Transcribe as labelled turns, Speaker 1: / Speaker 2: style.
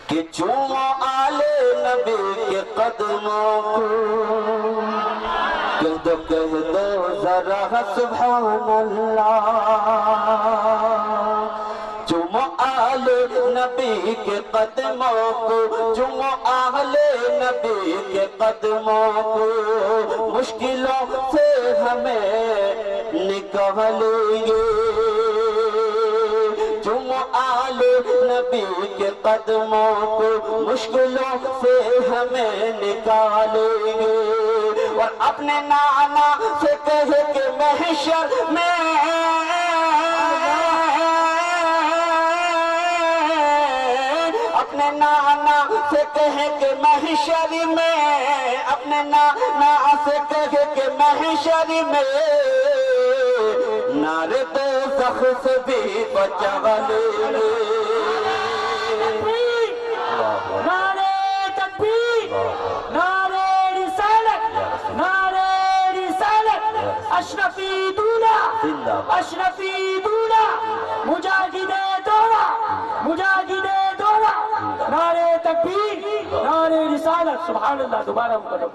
Speaker 1: کہ چومو آلے نبی کے قدموں کو، کہہ دو ذرا سبحان اللہ، چومو آلے نبی کے قدموں کو، چومو آلے نبی کے قدموں کو، مشکلوں سے ہمیں نکالیں گے، چومو آلے نبی کے قدموں کو، مشکلوں سے ہمیں نکالیں گے، اور اپنے نانا سے کہے کہ محشر میں، اپنے نانا سے کہے کہ محشر میں، اپنے نانا سے کہے کہ محشر میں نار دوزخ سے بھی بچا لے لے۔
Speaker 2: نعرہ تکبیر، نعرہ رسالت، نعرہ رسالت، اشرفی دولہ، اشرفی دولہ، مجاہد دولہ، مجاہد دولہ، نعرہ تکبیر، نعرہ رسالت، سبحان اللہ، دوبارہ مقدم۔